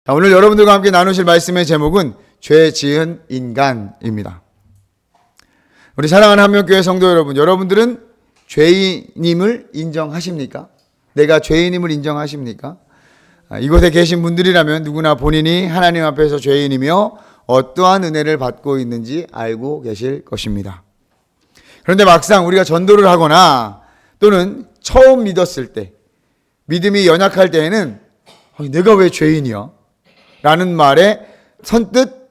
오늘 여러분들과 함께 나누실 말씀의 제목은 죄 지은 인간입니다. 우리 사랑하는 한명교회 성도 여러분, 여러분들은 죄인임을 인정하십니까? 내가 죄인임을 인정하십니까? 이곳에 계신 분들이라면 누구나 본인이 하나님 앞에서 죄인이며 어떠한 은혜를 받고 있는지 알고 계실 것입니다. 그런데 막상 우리가 전도를 하거나 또는 처음 믿었을 때, 믿음이 연약할 때에는 내가 왜 죄인이야? 라는 말에 선뜻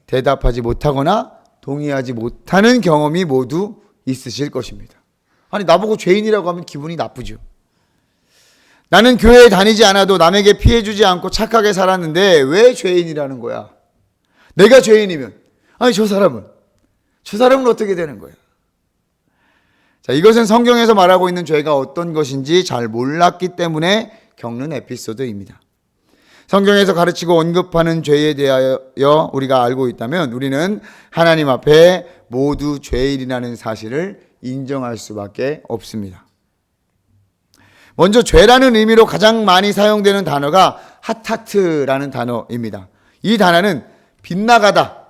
대답하지 못하거나 동의하지 못하는 경험이 모두 있으실 것입니다. 아니, 나보고 죄인이라고 하면 기분이 나쁘죠. 나는 교회에 다니지 않아도 남에게 피해주지 않고 착하게 살았는데 왜 죄인이라는 거야? 내가 죄인이면 아니 저 사람은 어떻게 되는 거야? 자, 이것은 성경에서 말하고 있는 죄가 어떤 것인지 잘 몰랐기 때문에 겪는 에피소드입니다. 성경에서 가르치고 언급하는 죄에 대하여 우리가 알고 있다면 우리는 하나님 앞에 모두 죄인이라는 사실을 인정할 수밖에 없습니다. 먼저 죄라는 의미로 가장 많이 사용되는 단어가 하타트라는 단어입니다. 이 단어는 빗나가다,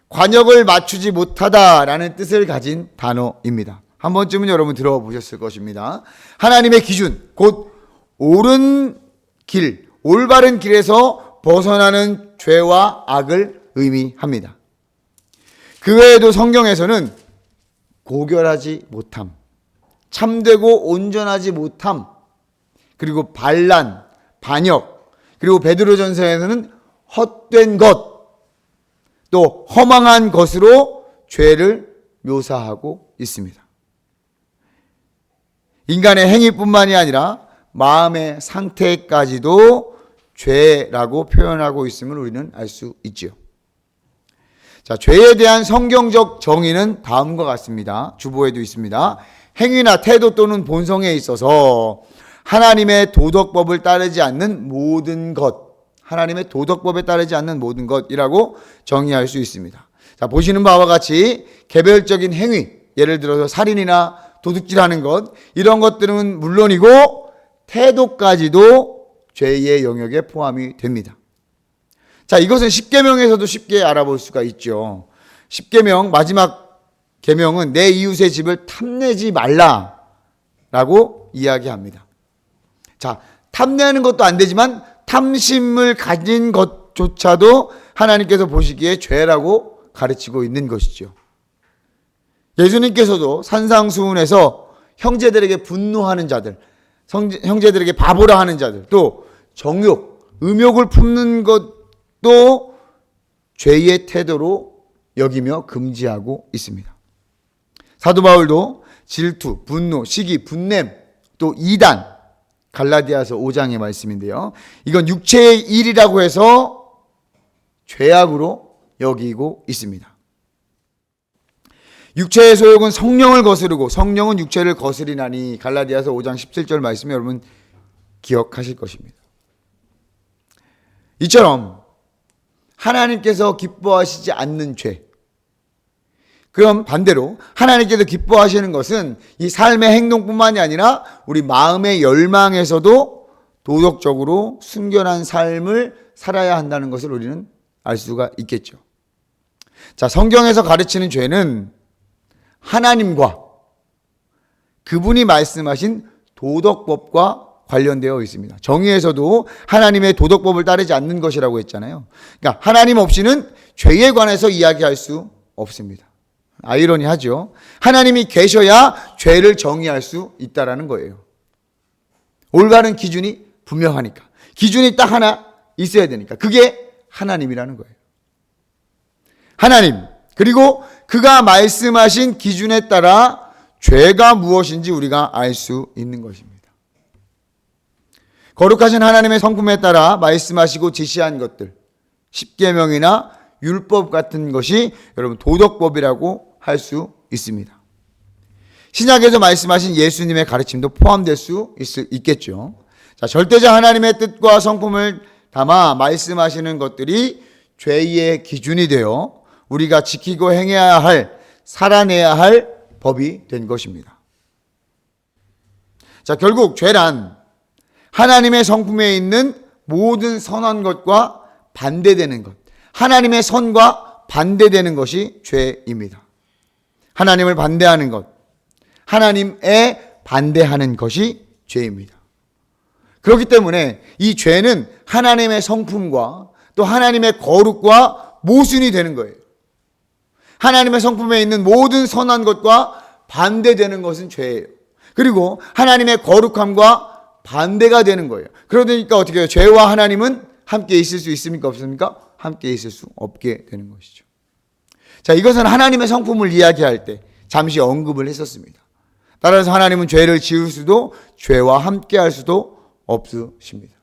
관역을 맞추지 못하다라는 뜻을 가진 단어입니다. 한 번쯤은 여러분 들어보셨을 것입니다. 하나님의 기준, 곧 옳은 길, 올바른 길에서 벗어나는 죄와 악을 의미합니다. 그 외에도 성경에서는 고결하지 못함, 참되고 온전하지 못함, 그리고 반란, 반역, 그리고 베드로전서에서는 헛된 것, 또 허망한 것으로 죄를 묘사하고 있습니다. 인간의 행위뿐만이 아니라 마음의 상태까지도 죄라고 표현하고 있음을 우리는 알 수 있죠. 자, 죄에 대한 성경적 정의는 다음과 같습니다. 주보에도 있습니다. 행위나 태도 또는 본성에 있어서 하나님의 도덕법을 따르지 않는 모든 것, 하나님의 도덕법에 따르지 않는 모든 것이라고 정의할 수 있습니다. 자, 보시는 바와 같이 개별적인 행위, 예를 들어서 살인이나 도둑질하는 것, 이런 것들은 물론이고 태도까지도 죄의 영역에 포함이 됩니다. 자, 이것은 십계명에서도 쉽게 알아볼 수가 있죠. 십계명 마지막 계명은 내 이웃의 집을 탐내지 말라라고 이야기합니다. 자, 탐내는 것도 안 되지만 탐심을 가진 것조차도 하나님께서 보시기에 죄라고 가르치고 있는 것이죠. 예수님께서도 산상수훈에서 형제들에게 분노하는 자들, 형제들에게 바보라 하는 자들, 또 정욕, 음욕을 품는 것도 죄의 태도로 여기며 금지하고 있습니다. 사도 바울도 질투, 분노, 시기, 분냄, 또 이단, 갈라디아서 5장의 말씀인데요. 이건 육체의 일이라고 해서 죄악으로 여기고 있습니다. 육체의 소욕은 성령을 거스르고 성령은 육체를 거스리나니, 갈라디아서 5장 17절 말씀 여러분 기억하실 것입니다. 이처럼 하나님께서 기뻐하시지 않는 죄, 그럼 반대로 하나님께서 기뻐하시는 것은 이 삶의 행동뿐만이 아니라 우리 마음의 열망에서도 도덕적으로 순결한 삶을 살아야 한다는 것을 우리는 알 수가 있겠죠. 자, 성경에서 가르치는 죄는 하나님과 그분이 말씀하신 도덕법과 관련되어 있습니다. 정의에서도 하나님의 도덕법을 따르지 않는 것이라고 했잖아요. 그러니까 하나님 없이는 죄에 관해서 이야기할 수 없습니다. 아이러니하죠. 하나님이 계셔야 죄를 정의할 수 있다라는 거예요. 올바른 기준이 분명하니까. 기준이 딱 하나 있어야 되니까. 그게 하나님이라는 거예요. 하나님, 그리고 그가 말씀하신 기준에 따라 죄가 무엇인지 우리가 알 수 있는 것입니다. 거룩하신 하나님의 성품에 따라 말씀하시고 지시한 것들, 십계명이나 율법 같은 것이 여러분 도덕법이라고 할 수 있습니다. 신약에서 말씀하신 예수님의 가르침도 포함될 수 있겠죠. 자, 절대자 하나님의 뜻과 성품을 담아 말씀하시는 것들이 죄의 기준이 되어 우리가 지키고 행해야 할, 살아내야 할 법이 된 것입니다. 자, 결국 죄란 하나님의 성품에 있는 모든 선한 것과 반대되는 것, 하나님의 선과 반대되는 것이 죄입니다. 하나님을 반대하는 것, 하나님에 반대하는 것이 죄입니다. 그렇기 때문에 이 죄는 하나님의 성품과 또 하나님의 거룩과 모순이 되는 거예요. 하나님의 성품에 있는 모든 선한 것과 반대되는 것은 죄예요. 그리고 하나님의 거룩함과 반대가 되는 거예요. 그러니까 어떻게 해요? 죄와 하나님은 함께 있을 수 있습니까? 없습니까? 함께 있을 수 없게 되는 것이죠. 자, 이것은 하나님의 성품을 이야기할 때 잠시 언급을 했었습니다. 따라서 하나님은 죄를 지을 수도 죄와 함께 할 수도 없으십니다.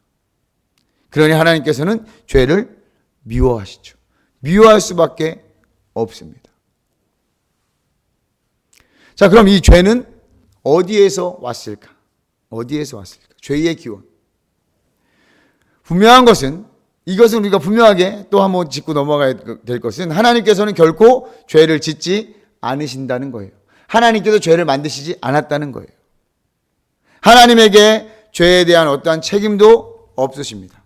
그러니 하나님께서는 죄를 미워하시죠. 미워할 수밖에 없습니다. 자, 그럼 이 죄는 어디에서 왔을까? 어디에서 왔을까? 죄의 기원. 분명한 것은, 이것은 우리가 분명하게 또 한번 짚고 넘어가야 될 것은, 하나님께서는 결코 죄를 짓지 않으신다는 거예요. 하나님께서 죄를 만드시지 않았다는 거예요. 하나님에게 죄에 대한 어떠한 책임도 없으십니다.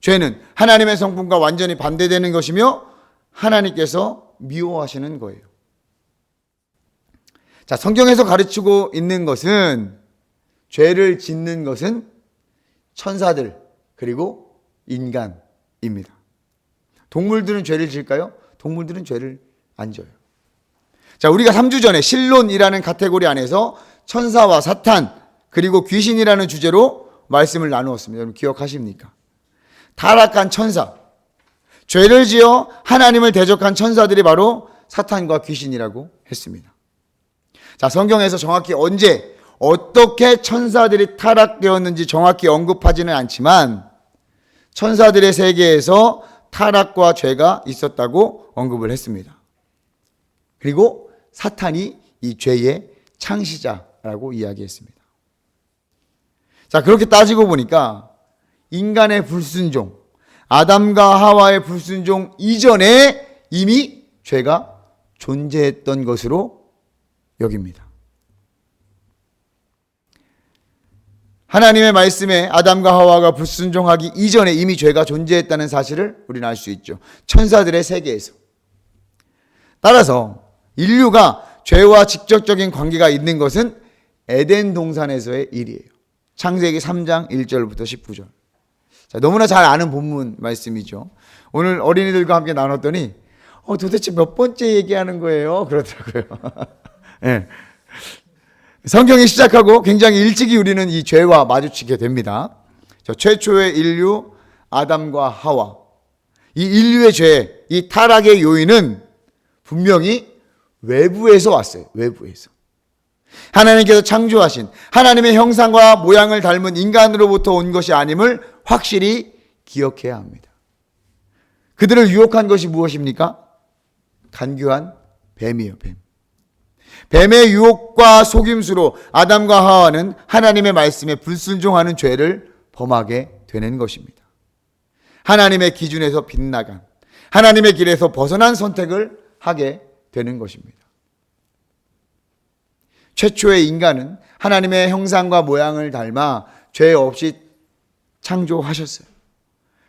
죄는 하나님의 성품과 완전히 반대되는 것이며 하나님께서 미워하시는 거예요. 자, 성경에서 가르치고 있는 것은 죄를 짓는 것은 천사들 그리고 인간입니다. 동물들은 죄를 지을까요? 동물들은 죄를 안 져요. 자, 우리가 3주 전에 신론이라는 카테고리 안에서 천사와 사탄 그리고 귀신이라는 주제로 말씀을 나누었습니다. 여러분 기억하십니까? 타락한 천사, 죄를 지어 하나님을 대적한 천사들이 바로 사탄과 귀신이라고 했습니다. 자, 성경에서 정확히 언제 어떻게 천사들이 타락되었는지 정확히 언급하지는 않지만 천사들의 세계에서 타락과 죄가 있었다고 언급을 했습니다. 그리고 사탄이 이 죄의 창시자라고 이야기했습니다. 자, 그렇게 따지고 보니까 인간의 불순종, 아담과 하와의 불순종 이전에 이미 죄가 존재했던 것으로 여깁니다. 하나님의 말씀에 아담과 하와가 불순종하기 이전에 이미 죄가 존재했다는 사실을 우리는 알 수 있죠. 천사들의 세계에서. 따라서 인류가 죄와 직접적인 관계가 있는 것은 에덴 동산에서의 일이에요. 창세기 3장 1절부터 19절. 자, 너무나 잘 아는 본문 말씀이죠. 오늘 어린이들과 함께 나눴더니 도대체 몇 번째 얘기하는 거예요? 그러더라고요. 네. 성경이 시작하고 굉장히 일찍이 우리는 이 죄와 마주치게 됩니다. 최초의 인류 아담과 하와, 이 인류의 죄, 이 타락의 요인은 분명히 외부에서 왔어요. 외부에서. 하나님께서 창조하신 하나님의 형상과 모양을 닮은 인간으로부터 온 것이 아님을 확실히 기억해야 합니다. 그들을 유혹한 것이 무엇입니까? 간교한 뱀이에요. 뱀. 뱀의 유혹과 속임수로 아담과 하와는 하나님의 말씀에 불순종하는 죄를 범하게 되는 것입니다. 하나님의 기준에서 빗나간, 하나님의 길에서 벗어난 선택을 하게 되는 것입니다. 최초의 인간은 하나님의 형상과 모양을 닮아 죄 없이 창조하셨어요.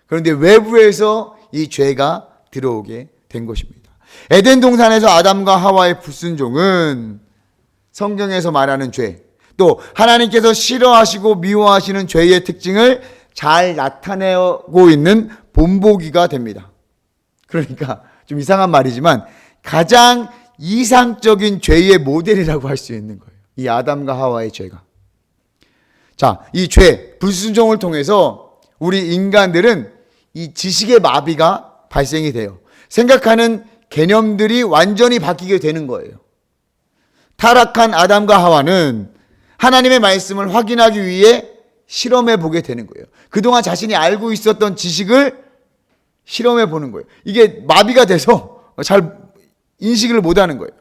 그런데 외부에서 이 죄가 들어오게 된 것입니다. 에덴 동산에서 아담과 하와의 불순종은 성경에서 말하는 죄, 또 하나님께서 싫어하시고 미워하시는 죄의 특징을 잘 나타내고 있는 본보기가 됩니다. 그러니까 좀 이상한 말이지만 가장 이상적인 죄의 모델이라고 할 수 있는 거예요. 이 아담과 하와의 죄가. 자, 이 죄, 불순종을 통해서 우리 인간들은 이 지식의 마비가 발생이 돼요. 생각하는 개념들이 완전히 바뀌게 되는 거예요. 타락한 아담과 하와는 하나님의 말씀을 확인하기 위해 실험해 보게 되는 거예요. 그동안 자신이 알고 있었던 지식을 실험해 보는 거예요. 이게 마비가 돼서 잘 인식을 못하는 거예요.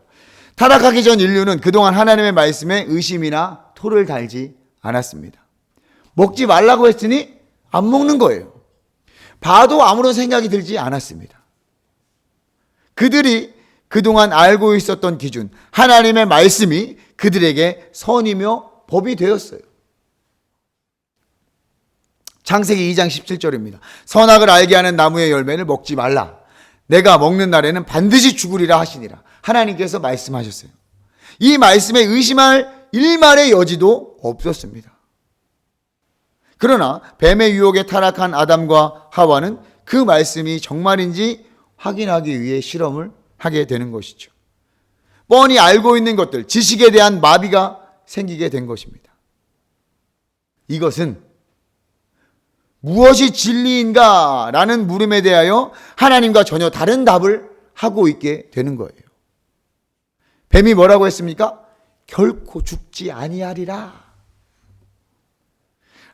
타락하기 전 인류는 그동안 하나님의 말씀에 의심이나 토를 달지 않았습니다. 먹지 말라고 했으니 안 먹는 거예요. 봐도 아무런 생각이 들지 않았습니다. 그들이 그동안 알고 있었던 기준, 하나님의 말씀이 그들에게 선이며 법이 되었어요. 창세기 2장 17절입니다. 선악을 알게 하는 나무의 열매를 먹지 말라. 내가 먹는 날에는 반드시 죽으리라 하시니라. 하나님께서 말씀하셨어요. 이 말씀에 의심할 일말의 여지도 없었습니다. 그러나 뱀의 유혹에 타락한 아담과 하와는 그 말씀이 정말인지 확인하기 위해 실험을 하게 되는 것이죠. 뻔히 알고 있는 것들, 지식에 대한 마비가 생기게 된 것입니다. 이것은 무엇이 진리인가? 라는 물음에 대하여 하나님과 전혀 다른 답을 하고 있게 되는 거예요. 뱀이 뭐라고 했습니까? 결코 죽지 아니하리라.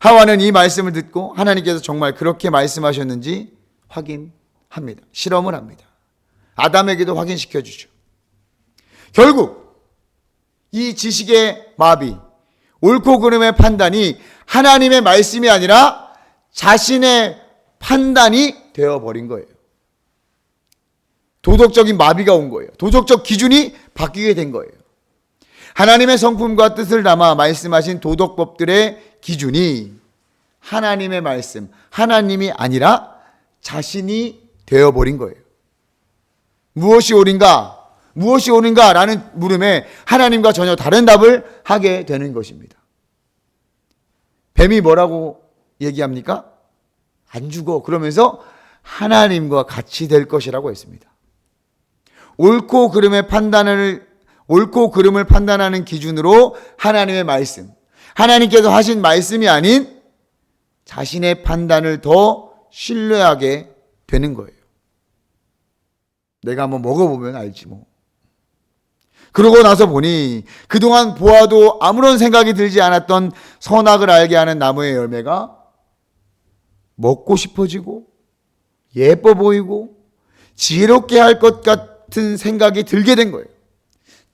하와는 이 말씀을 듣고 하나님께서 정말 그렇게 말씀하셨는지 확인합니다. 실험을 합니다. 아담에게도 확인시켜 주죠. 결국 이 지식의 마비, 옳고 그름의 판단이 하나님의 말씀이 아니라 자신의 판단이 되어버린 거예요. 도덕적인 마비가 온 거예요. 도덕적 기준이 바뀌게 된 거예요. 하나님의 성품과 뜻을 담아 말씀하신 도덕법들의 기준이 하나님의 말씀, 하나님이 아니라 자신이 되어버린 거예요. 무엇이 옳은가? 무엇이 옳은가? 라는 물음에 하나님과 전혀 다른 답을 하게 되는 것입니다. 뱀이 뭐라고 얘기합니까? 안 죽어. 그러면서 하나님과 같이 될 것이라고 했습니다. 옳고 그름을 판단하는 기준으로 하나님의 말씀, 하나님께서 하신 말씀이 아닌 자신의 판단을 더 신뢰하게 되는 거예요. 내가 한번 먹어보면 알지 뭐. 그러고 나서 보니 그동안 보아도 아무런 생각이 들지 않았던 선악을 알게 하는 나무의 열매가 먹고 싶어지고 예뻐 보이고 지혜롭게 할 것 같은 생각이 들게 된 거예요.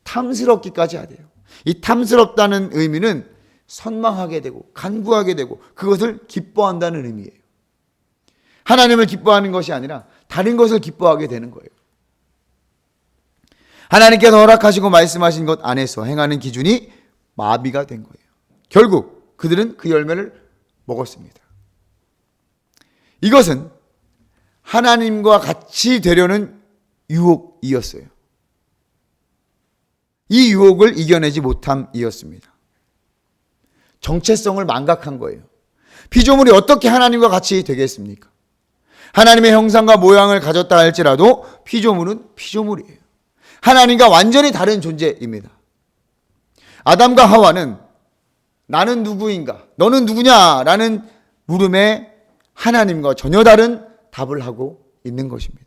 탐스럽기까지 하대요. 이 탐스럽다는 의미는 선망하게 되고 간구하게 되고 그것을 기뻐한다는 의미예요. 하나님을 기뻐하는 것이 아니라 다른 것을 기뻐하게 되는 거예요. 하나님께서 허락하시고 말씀하신 것 안에서 행하는 기준이 마비가 된 거예요. 결국 그들은 그 열매를 먹었습니다. 이것은 하나님과 같이 되려는 유혹이었어요. 이 유혹을 이겨내지 못함이었습니다. 정체성을 망각한 거예요. 피조물이 어떻게 하나님과 같이 되겠습니까? 하나님의 형상과 모양을 가졌다 할지라도 피조물은 피조물이에요. 하나님과 완전히 다른 존재입니다. 아담과 하와는 나는 누구인가? 너는 누구냐? 라는 물음에 하나님과 전혀 다른 답을 하고 있는 것입니다.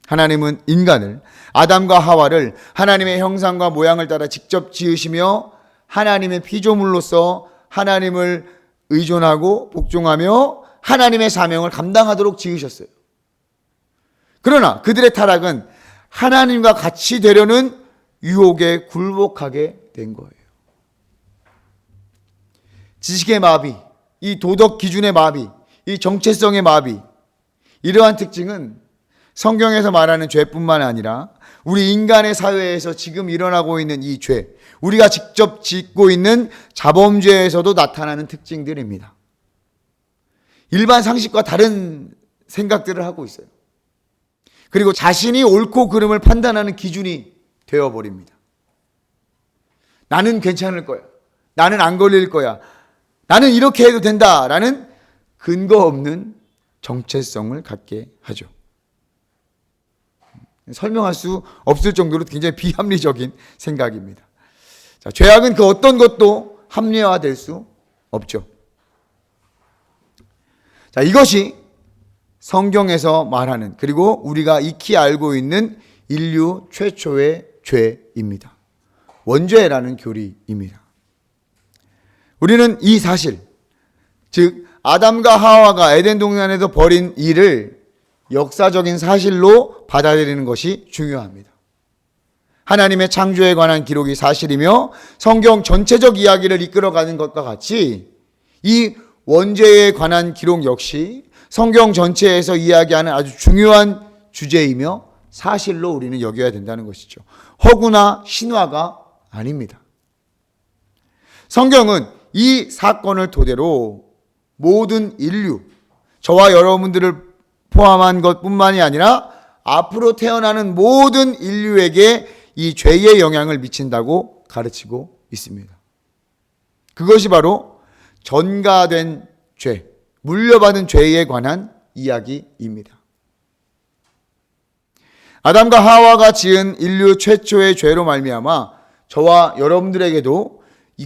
하나님은 인간을, 아담과 하와를 하나님의 형상과 모양을 따라 직접 지으시며 하나님의 피조물로서 하나님을 의존하고 복종하며 하나님의 사명을 감당하도록 지으셨어요. 그러나 그들의 타락은 하나님과 같이 되려는 유혹에 굴복하게 된 거예요. 지식의 마비, 이 도덕 기준의 마비, 이 정체성의 마비, 이러한 특징은 성경에서 말하는 죄뿐만 아니라 우리 인간의 사회에서 지금 일어나고 있는 이 죄, 우리가 직접 짓고 있는 자범죄에서도 나타나는 특징들입니다. 일반 상식과 다른 생각들을 하고 있어요. 그리고 자신이 옳고 그름을 판단하는 기준이 되어버립니다. 나는 괜찮을 거야. 나는 안 걸릴 거야. 나는 이렇게 해도 된다라는 근거 없는 정체성을 갖게 하죠. 설명할 수 없을 정도로 굉장히 비합리적인 생각입니다. 자, 죄악은 그 어떤 것도 합리화될 수 없죠. 자, 이것이 성경에서 말하는, 그리고 우리가 익히 알고 있는 인류 최초의 죄입니다. 원죄라는 교리입니다. 우리는 이 사실, 즉 아담과 하와가 에덴 동산에서 벌인 일을 역사적인 사실로 받아들이는 것이 중요합니다. 하나님의 창조에 관한 기록이 사실이며 성경 전체적 이야기를 이끌어가는 것과 같이 이 원죄에 관한 기록 역시 성경 전체에서 이야기하는 아주 중요한 주제이며 사실로 우리는 여겨야 된다는 것이죠. 허구나 신화가 아닙니다. 성경은 이 사건을 토대로 모든 인류, 저와 여러분들을 포함한 것뿐만이 아니라 앞으로 태어나는 모든 인류에게 이 죄의 영향을 미친다고 가르치고 있습니다. 그것이 바로 전가된 죄, 물려받은 죄에 관한 이야기입니다. 아담과 하와가 지은 인류 최초의 죄로 말미암아 저와 여러분들에게도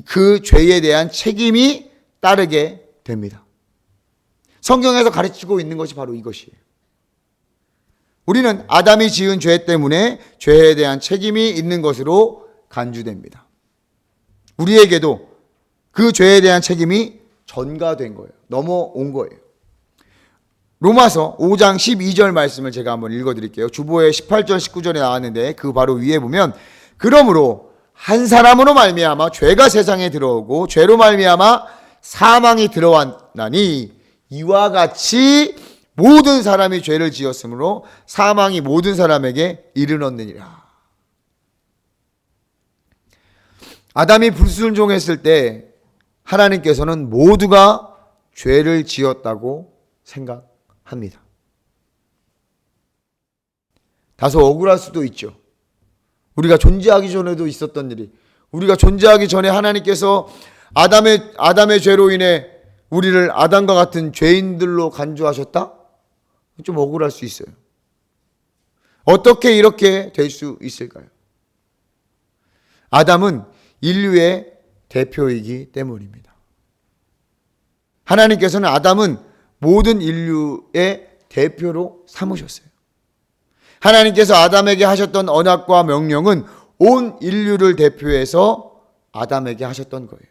그 죄에 대한 책임이 따르게 됩니다. 성경에서 가르치고 있는 것이 바로 이것이에요. 우리는 아담이 지은 죄 때문에 죄에 대한 책임이 있는 것으로 간주됩니다. 우리에게도 그 죄에 대한 책임이 전가된 거예요. 넘어온 거예요. 로마서 5장 12절 말씀을 제가 한번 읽어드릴게요. 주보에 18절 19절에 나왔는데 그 바로 위에 보면 그러므로 한 사람으로 말미암아 죄가 세상에 들어오고 죄로 말미암아 사망이 들어왔나니 이와 같이 모든 사람이 죄를 지었으므로 사망이 모든 사람에게 이르렀느니라. 아담이 불순종했을 때 하나님께서는 모두가 죄를 지었다고 생각합니다. 다소 억울할 수도 있죠. 우리가 존재하기 전에도 있었던 일이, 우리가 존재하기 전에 하나님께서 아담의 죄로 인해 우리를 아담과 같은 죄인들로 간주하셨다? 좀 억울할 수 있어요. 어떻게 이렇게 될 수 있을까요? 아담은 인류의 대표이기 때문입니다. 하나님께서는 아담은 모든 인류의 대표로 삼으셨어요. 하나님께서 아담에게 하셨던 언약과 명령은 온 인류를 대표해서 아담에게 하셨던 거예요.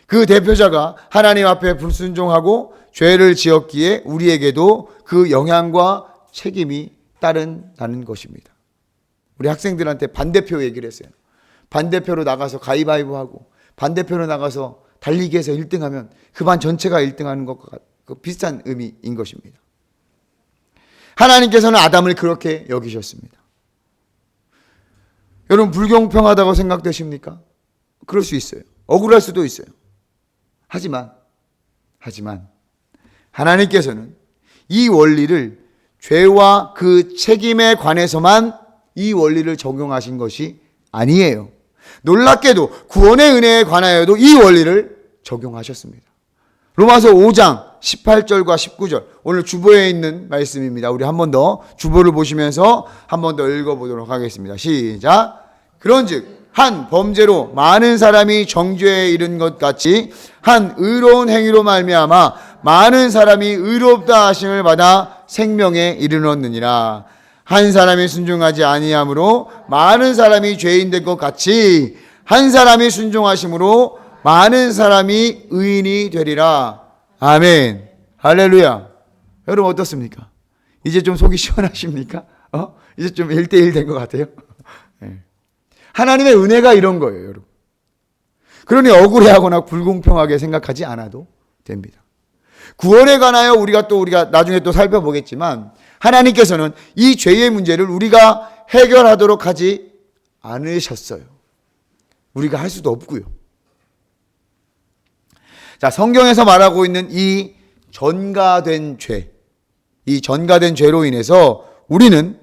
그 대표자가 하나님 앞에 불순종하고 죄를 지었기에 우리에게도 그 영향과 책임이 따른다는 것입니다. 우리 학생들한테 반대표 얘기를 했어요. 반대표로 나가서 가위바위보하고 반대표로 나가서 달리기에서 1등하면 그 반 전체가 1등하는 것과 비슷한 의미인 것입니다. 하나님께서는 아담을 그렇게 여기셨습니다. 여러분 불공평하다고 생각되십니까? 그럴 수 있어요. 억울할 수도 있어요. 하지만 하나님께서는 이 원리를 죄와 그 책임에 관해서만 이 원리를 적용하신 것이 아니에요. 놀랍게도 구원의 은혜에 관하여도 이 원리를 적용하셨습니다. 로마서 5장 18절과 19절 오늘 주보에 있는 말씀입니다. 우리 한 번 더 주보를 보시면서 한 번 더 읽어보도록 하겠습니다. 시작. 그런즉 한 범죄로 많은 사람이 정죄에 이른 것 같이 한 의로운 행위로 말미암아 많은 사람이 의롭다 하심을 받아 생명에 이르렀느니라. 한 사람이 순종하지 아니함으로 많은 사람이 죄인 된 것 같이 한 사람이 순종하심으로 많은 사람이 의인이 되리라. 아멘. 할렐루야. 여러분 어떻습니까? 이제 좀 속이 시원하십니까? 이제 좀 1대1 된 것 같아요. 네. 하나님의 은혜가 이런 거예요, 여러분. 그러니 억울해하거나 불공평하게 생각하지 않아도 됩니다. 구원에 관하여 우리가 나중에 또 살펴보겠지만 하나님께서는 이 죄의 문제를 우리가 해결하도록 하지 않으셨어요. 우리가 할 수도 없고요. 자, 성경에서 말하고 있는 이 전가된 죄, 이 전가된 죄로 인해서 우리는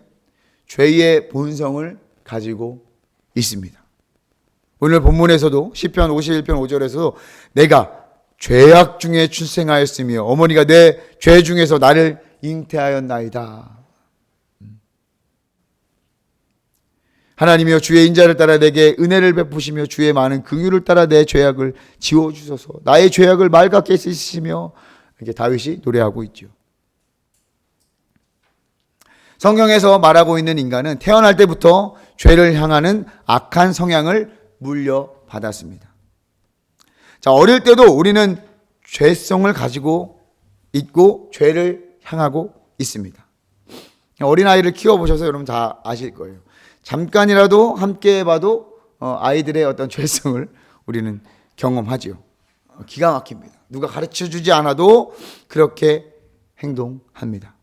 죄의 본성을 가지고 있습니다. 오늘 본문에서도 시편 51편 5절에서 내가 죄악 중에 출생하였으며 어머니가 내 죄 중에서 나를 잉태하였나이다. 하나님이여 주의 인자를 따라 내게 은혜를 베푸시며 주의 많은 긍휼을 따라 내 죄악을 지워주소서. 나의 죄악을 맑게 씻으시며 이렇게 다윗이 노래하고 있죠. 성경에서 말하고 있는 인간은 태어날 때부터 죄를 향하는 악한 성향을 물려받았습니다. 자, 어릴 때도 우리는 죄성을 가지고 있고 죄를 향하고 있습니다. 어린아이를 키워보셔서 여러분 다 아실 거예요. 잠깐이라도 함께 해봐도 아이들의 어떤 죄성을 우리는 경험하죠. 기가 막힙니다. 누가 가르쳐주지 않아도 그렇게 행동합니다.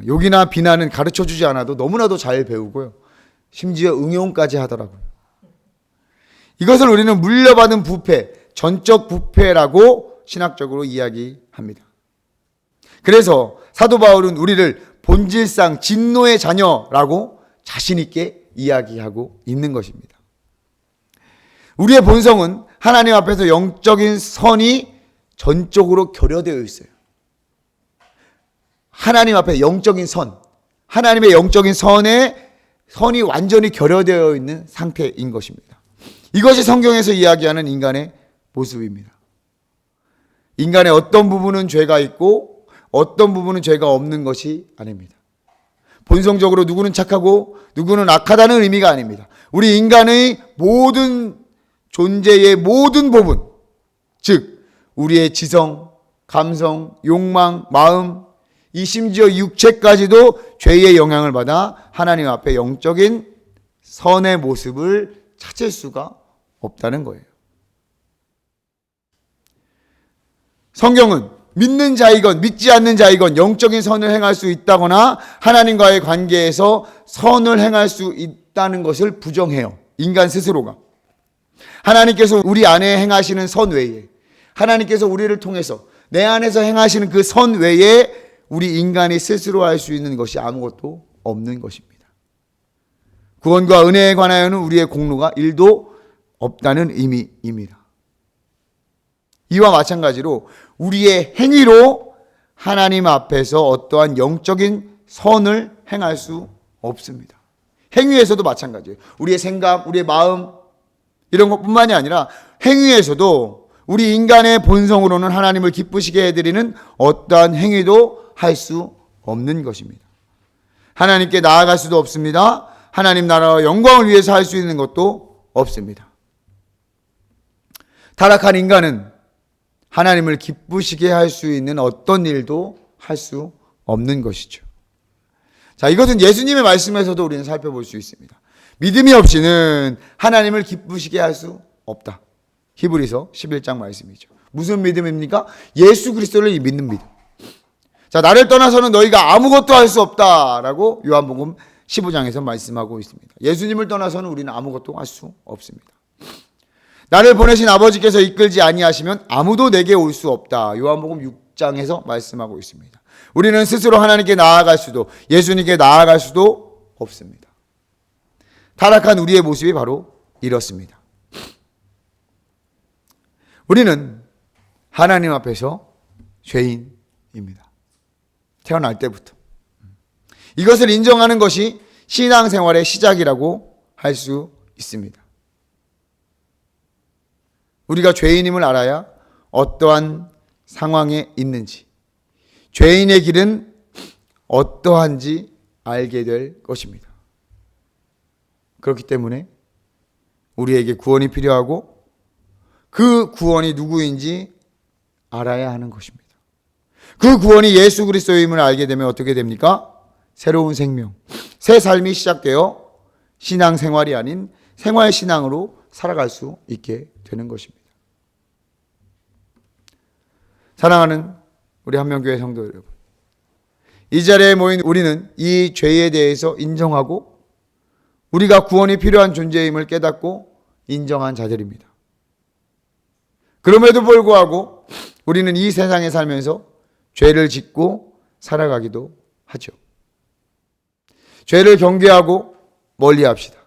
욕이나 비난은 가르쳐주지 않아도 너무나도 잘 배우고요. 심지어 응용까지 하더라고요. 이것을 우리는 물려받은 부패, 전적 부패라고 신학적으로 이야기합니다. 그래서 사도 바울은 우리를 본질상 진노의 자녀라고 자신 있게 이야기하고 있는 것입니다. 우리의 본성은 하나님 앞에서 영적인 선이 전적으로 결여되어 있어요. 하나님 앞에 영적인 선, 하나님의 영적인 선이 완전히 결여되어 있는 상태인 것입니다. 이것이 성경에서 이야기하는 인간의 모습입니다. 인간의 어떤 부분은 죄가 있고 어떤 부분은 죄가 없는 것이 아닙니다. 본성적으로 누구는 착하고 누구는 악하다는 의미가 아닙니다. 우리 인간의 모든 존재의 모든 부분, 즉 우리의 지성, 감성, 욕망, 마음, 이 심지어 육체까지도 죄의 영향을 받아 하나님 앞에 영적인 선의 모습을 찾을 수가 없다는 거예요. 성경은 믿는 자이건 믿지 않는 자이건 영적인 선을 행할 수 있다거나 하나님과의 관계에서 선을 행할 수 있다는 것을 부정해요. 인간 스스로가. 하나님께서 우리 안에 행하시는 선 외에, 하나님께서 우리를 통해서 내 안에서 행하시는 그 선 외에 우리 인간이 스스로 할 수 있는 것이 아무것도 없는 것입니다. 구원과 은혜에 관하여는 우리의 공로가 1도 없다는 의미입니다. 이와 마찬가지로 우리의 행위로 하나님 앞에서 어떠한 영적인 선을 행할 수 없습니다. 행위에서도 마찬가지예요. 우리의 생각, 우리의 마음 이런 것뿐만이 아니라 행위에서도 우리 인간의 본성으로는 하나님을 기쁘시게 해드리는 어떠한 행위도 할 수 없는 것입니다. 하나님께 나아갈 수도 없습니다. 하나님 나라와 영광을 위해서 할 수 있는 것도 없습니다. 타락한 인간은 하나님을 기쁘시게 할 수 있는 어떤 일도 할 수 없는 것이죠. 자, 이것은 예수님의 말씀에서도 우리는 살펴볼 수 있습니다. 믿음이 없이는 하나님을 기쁘시게 할 수 없다. 히브리서 11장 말씀이죠. 무슨 믿음입니까? 예수 그리스도를 믿는 믿음. 자, 나를 떠나서는 너희가 아무것도 할 수 없다라고 요한복음 15장에서 말씀하고 있습니다. 예수님을 떠나서는 우리는 아무것도 할 수 없습니다. 나를 보내신 아버지께서 이끌지 아니하시면 아무도 내게 올 수 없다. 요한복음 6장에서 말씀하고 있습니다. 우리는 스스로 하나님께 나아갈 수도 예수님께 나아갈 수도 없습니다. 타락한 우리의 모습이 바로 이렇습니다. 우리는 하나님 앞에서 죄인입니다. 태어날 때부터. 이것을 인정하는 것이 신앙생활의 시작이라고 할 수 있습니다. 우리가 죄인임을 알아야 어떠한 상황에 있는지, 죄인의 길은 어떠한지 알게 될 것입니다. 그렇기 때문에 우리에게 구원이 필요하고 그 구원이 누구인지 알아야 하는 것입니다. 그 구원이 예수 그리스도임을 알게 되면 어떻게 됩니까? 새로운 생명, 새 삶이 시작되어 신앙생활이 아닌 생활신앙으로 살아갈 수 있게 되는 것입니다. 사랑하는 우리 한명교회 성도 여러분, 이 자리에 모인 우리는 이 죄에 대해서 인정하고 우리가 구원이 필요한 존재임을 깨닫고 인정한 자들입니다. 그럼에도 불구하고 우리는 이 세상에 살면서 죄를 짓고 살아가기도 하죠. 죄를 경계하고 멀리합시다.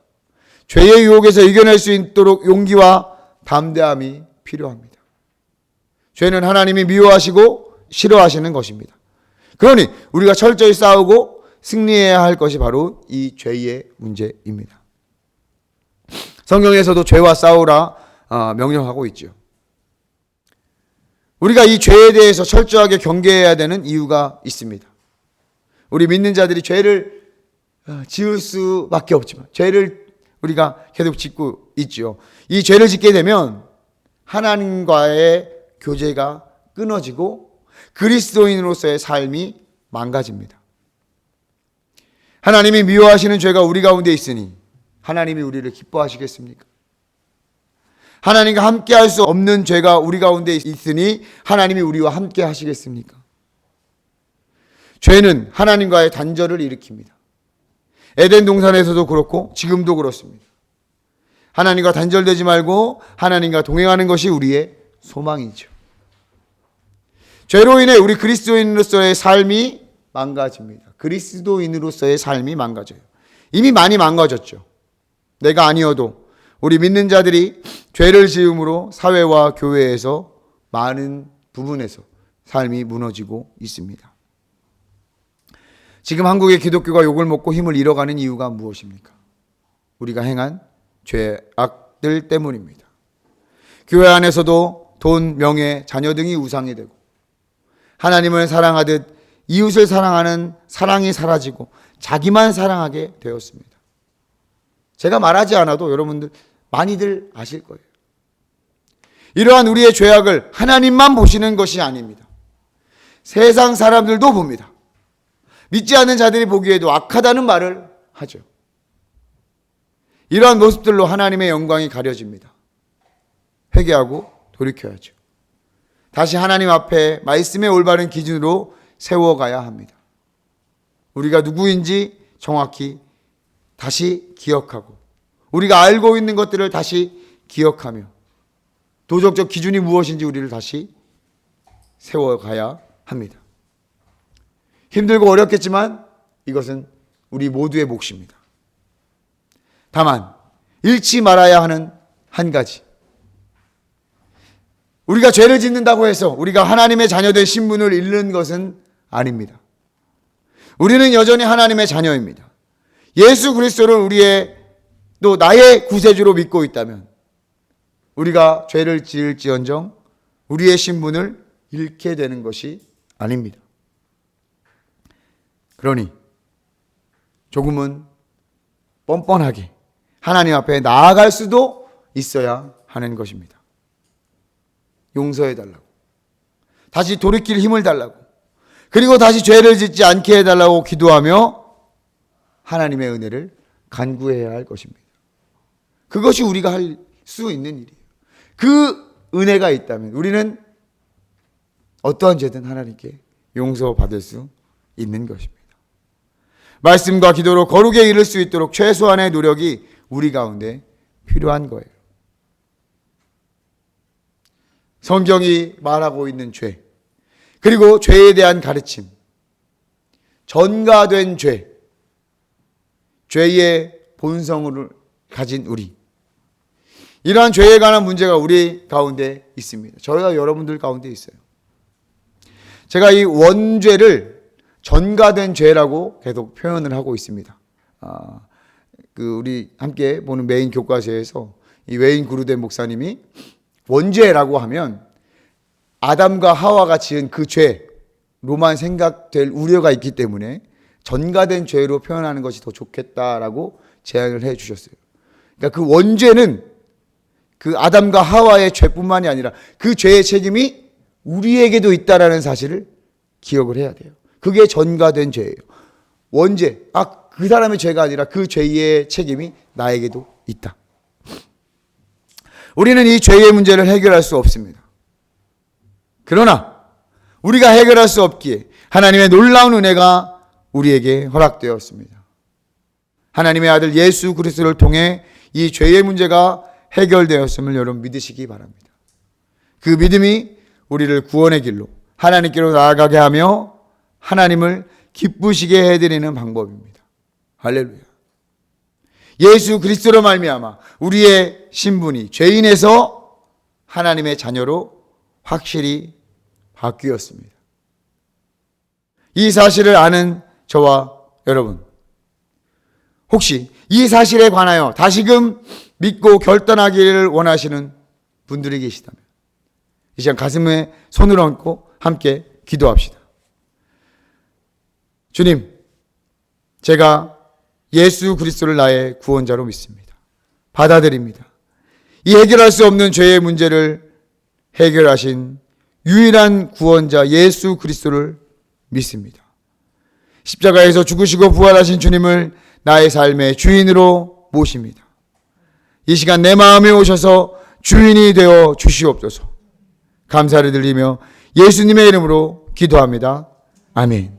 죄의 유혹에서 이겨낼 수 있도록 용기와 담대함이 필요합니다. 죄는 하나님이 미워하시고 싫어하시는 것입니다. 그러니 우리가 철저히 싸우고 승리해야 할 것이 바로 이 죄의 문제입니다. 성경에서도 죄와 싸우라 명령하고 있죠. 우리가 이 죄에 대해서 철저하게 경계해야 되는 이유가 있습니다. 우리 믿는 자들이 죄를 지을 수밖에 없지만 죄를 우리가 계속 짓고 있죠. 이 죄를 짓게 되면 하나님과의 교제가 끊어지고 그리스도인으로서의 삶이 망가집니다. 하나님이 미워하시는 죄가 우리 가운데 있으니 하나님이 우리를 기뻐하시겠습니까? 하나님과 함께 할 수 없는 죄가 우리 가운데 있으니 하나님이 우리와 함께 하시겠습니까? 죄는 하나님과의 단절을 일으킵니다. 에덴 동산에서도 그렇고 지금도 그렇습니다. 하나님과 단절되지 말고 하나님과 동행하는 것이 우리의 소망이죠. 죄로 인해 우리 그리스도인으로서의 삶이 망가집니다. 그리스도인으로서의 삶이 망가져요. 이미 많이 망가졌죠. 내가 아니어도 우리 믿는 자들이 죄를 지음으로 사회와 교회에서 많은 부분에서 삶이 무너지고 있습니다. 지금 한국의 기독교가 욕을 먹고 힘을 잃어가는 이유가 무엇입니까? 우리가 행한 죄악들 때문입니다. 교회 안에서도 돈, 명예, 자녀 등이 우상이 되고 하나님을 사랑하듯 이웃을 사랑하는 사랑이 사라지고 자기만 사랑하게 되었습니다. 제가 말하지 않아도 여러분들 많이들 아실 거예요. 이러한 우리의 죄악을 하나님만 보시는 것이 아닙니다. 세상 사람들도 봅니다. 믿지 않는 자들이 보기에도 악하다는 말을 하죠. 이러한 모습들로 하나님의 영광이 가려집니다. 회개하고 돌이켜야죠. 다시 하나님 앞에 말씀의 올바른 기준으로 세워가야 합니다. 우리가 누구인지 정확히 다시 기억하고 우리가 알고 있는 것들을 다시 기억하며 도덕적 기준이 무엇인지 우리를 다시 세워가야 합니다. 힘들고 어렵겠지만 이것은 우리 모두의 몫입니다. 다만 잃지 말아야 하는 한 가지, 우리가 죄를 짓는다고 해서 우리가 하나님의 자녀된 신분을 잃는 것은 아닙니다. 우리는 여전히 하나님의 자녀입니다. 예수 그리스도를 우리의 또 나의 구세주로 믿고 있다면 우리가 죄를 지을지언정 우리의 신분을 잃게 되는 것이 아닙니다. 그러니 조금은 뻔뻔하게 하나님 앞에 나아갈 수도 있어야 하는 것입니다. 용서해달라고, 다시 돌이킬 힘을 달라고, 그리고 다시 죄를 짓지 않게 해달라고 기도하며 하나님의 은혜를 간구해야 할 것입니다. 그것이 우리가 할 수 있는 일이에요. 그 은혜가 있다면 우리는 어떠한 죄든 하나님께 용서받을 수 있는 것입니다. 말씀과 기도로 거룩에 이를 수 있도록 최소한의 노력이 우리 가운데 필요한 거예요. 성경이 말하고 있는 죄, 그리고 죄에 대한 가르침, 전가된 죄, 죄의 본성을 가진 우리, 이러한 죄에 관한 문제가 우리 가운데 있습니다. 저희가 여러분들 가운데 있어요. 제가 이 원죄를 전가된 죄라고 계속 표현을 하고 있습니다. 우리 함께 보는 메인 교과서에서 이 웨인 구르덴 목사님이 원죄라고 하면 아담과 하와가 지은 그 죄로만 생각될 우려가 있기 때문에 전가된 죄로 표현하는 것이 더 좋겠다라고 제안을 해 주셨어요. 그러니까 그 원죄는 그 아담과 하와의 죄뿐만이 아니라 그 죄의 책임이 우리에게도 있다라는 사실을 기억을 해야 돼요. 그게 전가된 죄예요. 원죄, 그 사람의 죄가 아니라 그 죄의 책임이 나에게도 있다. 우리는 이 죄의 문제를 해결할 수 없습니다. 그러나 우리가 해결할 수 없기에 하나님의 놀라운 은혜가 우리에게 허락되었습니다. 하나님의 아들 예수 그리스도를 통해 이 죄의 문제가 해결되었음을 여러분 믿으시기 바랍니다. 그 믿음이 우리를 구원의 길로 하나님께로 나아가게 하며 하나님을 기쁘시게 해드리는 방법입니다. 할렐루야. 예수 그리스도로 말미암아 우리의 신분이 죄인에서 하나님의 자녀로 확실히 바뀌었습니다. 이 사실을 아는 저와 여러분, 혹시 이 사실에 관하여 다시금 믿고 결단하기를 원하시는 분들이 계시다면 이 시간 가슴에 손을 얹고 함께 기도합시다. 주님, 제가 예수 그리스도를 나의 구원자로 믿습니다. 받아들입니다. 이 해결할 수 없는 죄의 문제를 해결하신 유일한 구원자 예수 그리스도를 믿습니다. 십자가에서 죽으시고 부활하신 주님을 나의 삶의 주인으로 모십니다. 이 시간 내 마음에 오셔서 주인이 되어 주시옵소서. 감사를 드리며 예수님의 이름으로 기도합니다. 아멘.